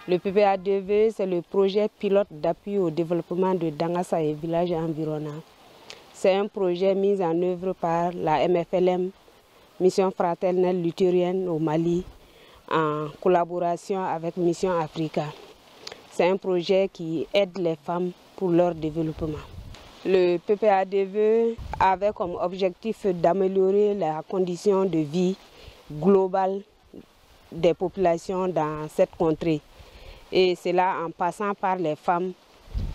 Le PPADV, c'est le projet pilote d'appui au développement de Dangassa et villages environnants. C'est un projet mis en œuvre par la MFLM, Mission fraternelle luthérienne au Mali, en collaboration avec Mission Africa. C'est un projet qui aide les femmes pour leur développement. Le PPADV avait comme objectif d'améliorer la condition de vie globale des populations dans cette contrée. Et c'est là en passant par les femmes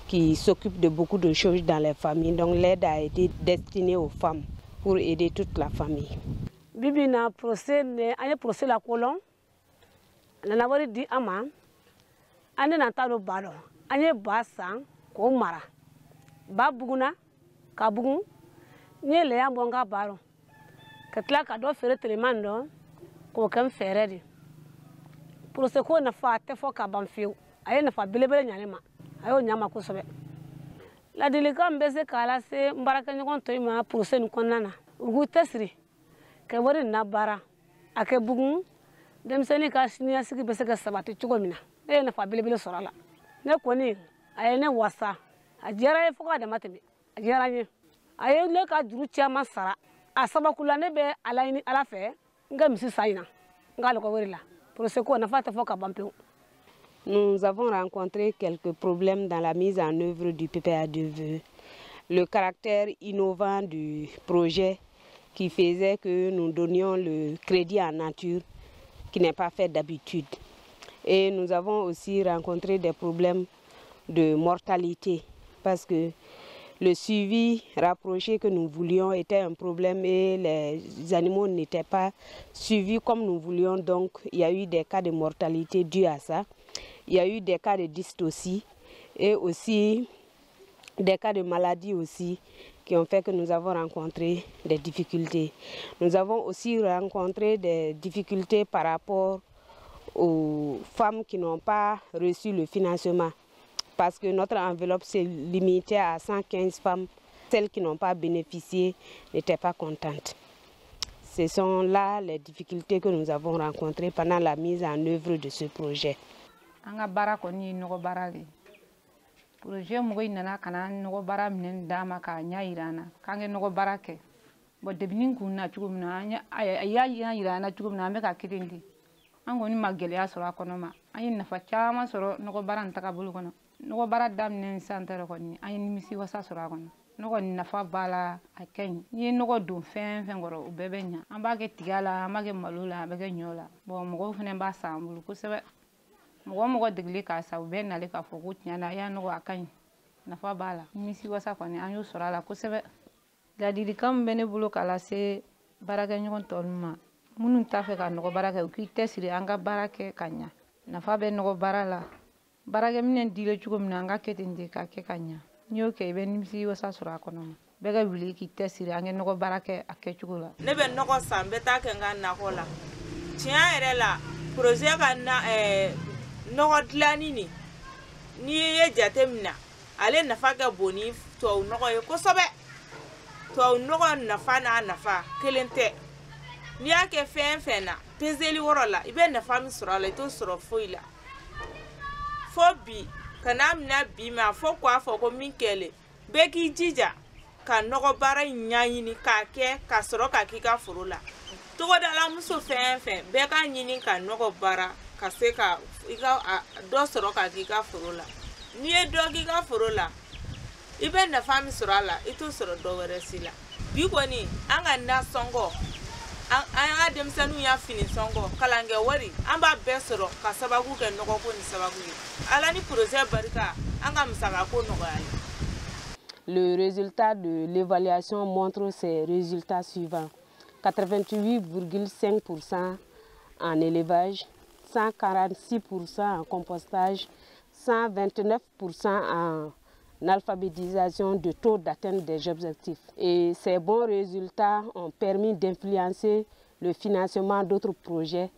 qui s'occupent de beaucoup de choses dans les familles. Donc l'aide a été destinée aux femmes pour aider toute la famille. Bibi na procès la colon. Na wari di ama. Ane na taro balo. Ane basan ko mara. Ba buguna ka bugun. Nye le ya bonga balo. Katla ka do fere telemando ko kam fere di. Procès ko na fa te fo ka ban fiu. Aye na fa belebele nyalema. Ayo nyama ko sobe. La délicat mbese kala se mbaraka nyon to ima procès ni konana. Ugu tesri. Ke wari na bara. Ake bugun dem seni ka sinia sigi bese ka sabati chugomina. E na fa belebele sorala. Ne koni aye ne wasa. Ajera e foka de matemi. Ajera nye. Aye le ka juru chama sara. Asaba kula ne be alaini alafe. Nga misi saina. Nga loko wari la. Procès ko na fa te foka bampeu. Nous avons rencontré quelques problèmes dans la mise en œuvre du PPADV. Le caractère innovant du projet qui faisait que nous donnions le crédit en nature qui n'est pas fait d'habitude. Et nous avons aussi rencontré des problèmes de mortalité parce que le suivi rapproché que nous voulions était un problème et les animaux n'étaient pas suivis comme nous voulions. Donc il y a eu des cas de mortalité dus à ça. Il y a eu des cas de dystocie et aussi des cas de maladie aussi qui ont fait que nous avons rencontré des difficultés. Nous avons aussi rencontré des difficultés par rapport aux femmes qui n'ont pas reçu le financement parce que notre enveloppe s'est limitée à 115 femmes. Celles qui n'ont pas bénéficié n'étaient pas contentes. Ce sont là les difficultés que nous avons rencontrées pendant la mise en œuvre de ce projet. Anga bara koni nogo bara le projet mo nana kana nogo bara minen dama ka nya irana kange nogo bara ke bo debinin kunna chugum na anya aya irana chugum na me ka kidindi ango ni magele ya soro akono ma ayin na fa chama soro nogo bara ntaka bulu kono nogo bara dam nen santere koni ayin misi wasa soro akono nogo ni na fa bala aken ni nogo dum fen goro ubebe nya amba ke tigala amba ke malula be ke nyola bo mo fene ba sambulu ko sebe Mogo degli ka sa ben na le ka fogut nyana ya no akan na fa bala misi wasa kwani anyu sorala ko sebe la didi kam bene bulo kala se baraka nyon tolma munun tafe ka no baraka ki tesiri anga barake kanya na fa ben no barala baraka minen dile chugum na anga ketinde ka ke kanya nyo ke ben misi wasa sora kono bega wili ki tesiri anga no barake akechugula ne ben no ko sambe ta ke ngana kola tia erela projet ka na nogo dlanini ni ye jatemna ale nafa ga boni to nogo ko sobe to nogo nafa na nafa kelente ni ake fena pezeli worola ibe nafa mi sorala to soro foila fobi kana mna bi ma fo kwa fo ko minkele be ki jija ka nogo bara nyanyini ka ke ka soro ka kika furula to godala muso fen be ka nyini ka nogo bara ka se ka ika do soro ka kika furula ni e do kika furula ibe na fami sorala ito soro do were sila bi ko ni anga na songo anga dem sanu ya fini songo kalange wari amba be soro ka sababu ke nogo ko ni sababu ala ni projet barika anga msaka ko nogo ala. Le résultat de l'évaluation montre ces résultats suivants: 88,5% en élevage, 146% en compostage, 129% en alphabétisation de taux d'atteinte des objectifs. Et ces bons résultats ont permis d'influencer le financement d'autres projets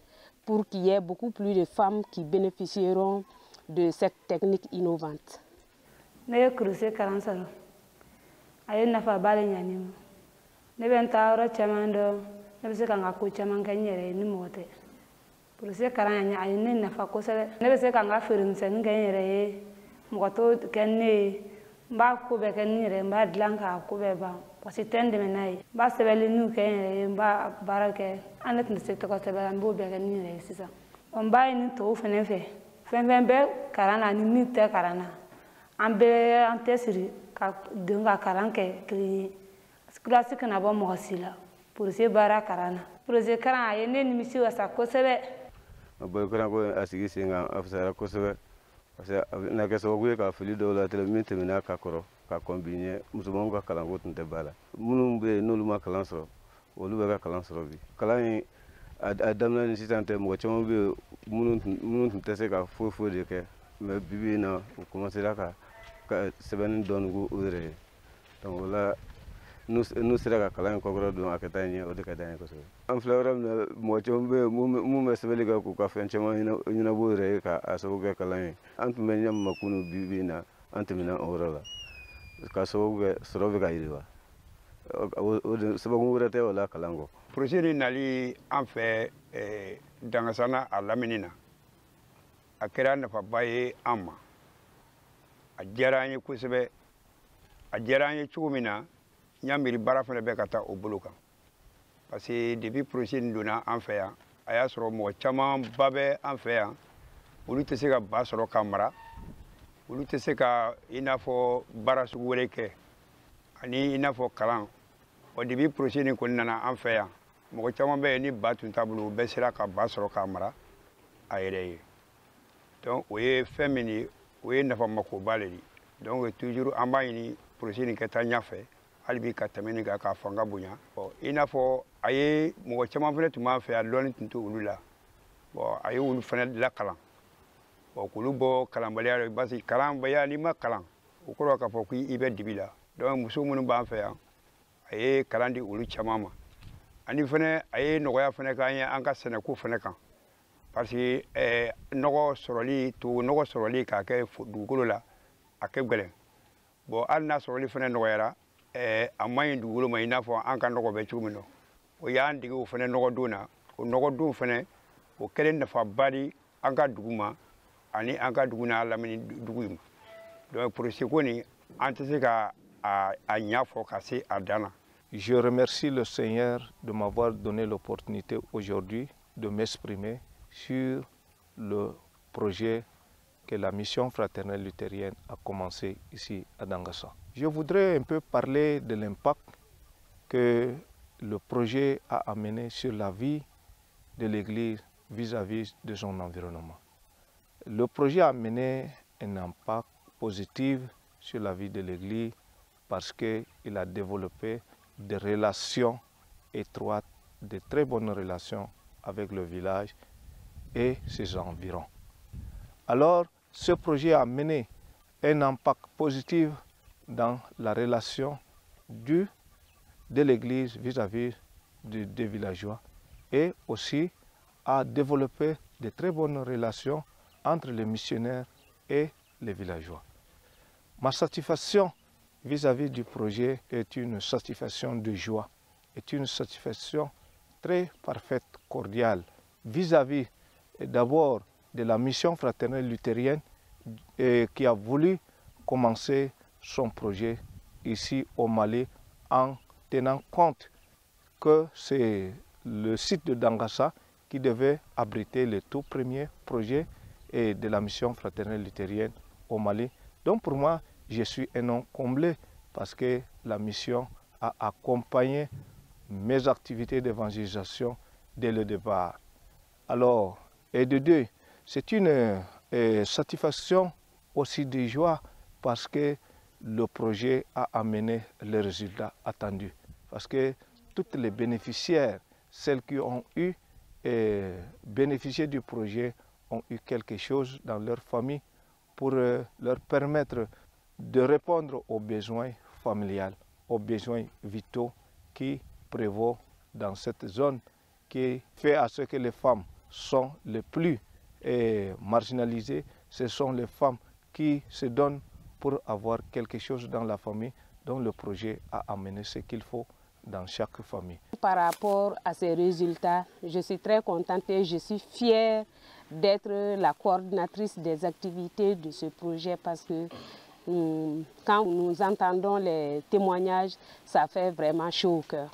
pour qu'il y ait beaucoup plus de femmes qui bénéficieront de cette technique innovante. projet karan ya ne nafa kosɛbɛ ne bɛ se ka n ka feeremisɛnnin kɛ n yɛrɛ ye mɔgɔ to kɛ ne ye n b'a ko bɛɛ kɛ n yɛrɛ n b'a dilan k'a ko bɛɛ ban parce que tɛ n dɛmɛ n'a ye n b'a sɛbɛnniw kɛ n yɛrɛ ye n b'a baara kɛ an ne tun tɛ se tɔgɔ sɛbɛn n b'o bɛɛ kɛ n yɛrɛ ye sisan n b'a ɲini tɔw fɛnɛ fɛ fɛn fɛn bɛ karan na ni min tɛ karan na an bɛɛ an tɛ siri ka don ka karan kɛ kelen ye kilasi kana bɔ mɔgɔ si la projet baara karan na projet karan a ye ne nimisi wasa kosɛbɛ. Bɔn karan ko a sigi sen kan a fisayara kosɛbɛ parce que na kɛ sababu ye ka fili dɔw la tɛmɛ min tɛmɛna ka kɔrɔ ka kɔnbiɲɛ musomanw ka kalanko tun tɛ ba la minnu bɛ yen n'olu ma kalan sɔrɔ olu bɛ ka kalan sɔrɔ bi kalan in a daminɛ ni sisan tɛ mɔgɔ caman bɛ yen minnu tun tɛ se ka foyi foyi de kɛ mɛ bi bi in na u commencera ka sɛbɛnni dɔɔni k'u yɛrɛ ye donc o la n'u sera ka kalan in kɔkɔrɔ don a ka taa ɲɛ o de ka d'an ye kosɛbɛ. An filɛ yɔrɔ min na mɔgɔ caman bɛ yen mun bɛ sɛbɛnni kɛ k'u ka fɛn caman ɲɛnabɔ u yɛrɛ ye k'a sababu kɛ kalan ye an tun bɛ ɲɛ min ma kunun bi bi in na an tɛmɛna o yɔrɔ la ka sababu kɛ sɔrɔ bɛ ka yiriwa o de sababu wɛrɛ tɛ o la kalan kɔ. Projet nin nali an fɛ Dangasana a lamini na a kɛra nafaba ye an ma a diyara an ye kosɛbɛ a diyara an ye cogo min na n y'a miiri baara fana bɛ ka taa o bolo kan parce que depuis projet nin donna an fɛ yan a y'a sɔrɔ mɔgɔ caman ba bɛ an fɛ yan olu tɛ se ka ba sɔrɔ ka mara olu tɛ se ka i n'a fɔ baara sugu wɛrɛ kɛ ani i n'a fɔ kalan o depuis projet nin kɔni nana an fɛ yan mɔgɔ caman bɛ yen ni ba tun t'a bolo u bɛɛ sera ka ba sɔrɔ ka mara a yɛrɛ ye donc o ye fɛn min ye o ye nafamakoba de ye donc toujours an b'a ɲini projet nin kɛ taa ɲɛfɛ hali bi ka tɛmɛ nin kan k'a fanga bonya bon i n'a fɔ a ye mɔgɔ caman fana tun b'an fɛ yan dɔɔni tun tɛ olu la bon a ye olu fana lakalan bon k'olu bɔ kalanbaliya la parce que kalanbaliya n'i ma kalan o kɔrɔ k'a fɔ k'i bɛ dibi la donc muso minnu b'an fɛ yan a ye kalan di olu caman ma ani fana a ye nɔgɔya fana k'an ye an ka sɛnɛko fana kan parce que nɔgɔ sɔrɔli tubabu nɔgɔ sɔrɔli k'a kɛ dugukolo la a kɛ gɛlɛn bon hali n'a sɔrɔli fana nɔgɔyara a ma ɲi dugukolo ma i n'a fɔ an ka nɔgɔ bɛ cogo min na o y'an dege o fana nɔgɔdon na o nɔgɔdon fana o kɛlen nafaba di an ka dugu ma ani an ka dugu n'a lamini dugu in ma donc projet ko nin an tɛ se ka a ɲa fɔ ka se a dan na. Je remercie le Seigneur de m'avoir donné l'opportunité aujourd'hui de m'exprimer sur le projet que la mission fraternelle luthérienne a commencé ici à Dangasa. Je voudrais un peu parler de l'impact que le projet a amené sur la vie de l'Église vis-à-vis de son environnement. Le projet a amené un impact positif sur la vie de l'Église parce qu'il a développé des relations étroites, de très bonnes relations avec le village et ses environs. Alors, ce projet a amené un impact positif dans la relation de l'Église vis-à-vis des villageois et aussi a développé de très bonnes relations entre les missionnaires et les villageois. Ma satisfaction vis-à-vis du projet est une satisfaction de joie, est une satisfaction très parfaite, cordiale, vis-à-vis d'abord de la mission fraternelle luthérienne qui a voulu commencer son projet ici au Mali en tenant compte que c'est le site de Dangasa qui devait abriter le tout premier projet de la mission fraternelle luthérienne au Mali. Donc pour moi, je suis un homme comblé parce que la mission a accompagné mes activités d'évangélisation dès le départ. Alors, et de deux, c'est une satisfaction aussi de joie parce que le projet a amené les résultats attendus. Parce que toutes les bénéficiaires, celles qui ont eu bénéficié du projet, ont eu quelque chose dans leur famille pour leur permettre de répondre aux besoins familiaux, aux besoins vitaux qui prévaut dans cette zone qui fait à ce que les femmes sont les plus marginalisées. Ce sont les femmes qui se donnent pour avoir quelque chose dans la famille dont le projet a amené ce qu'il faut dans chaque famille. Par rapport à ces résultats, je suis très contente et je suis fière d'être la coordinatrice des activités de ce projet parce que quand nous entendons les témoignages, ça fait vraiment chaud au cœur.